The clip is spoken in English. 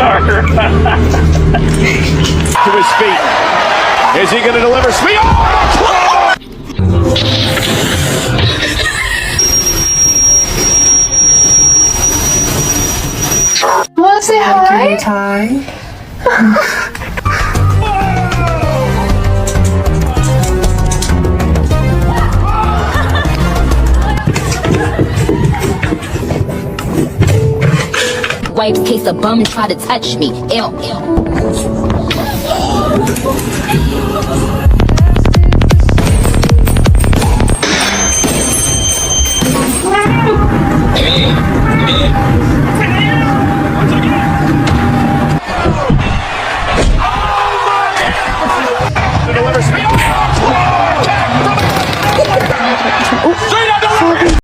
To his feet. Is he going to deliver? Speed. Want to say hi? Hi. Wipes case a bum and try to touch me. Ew, ew.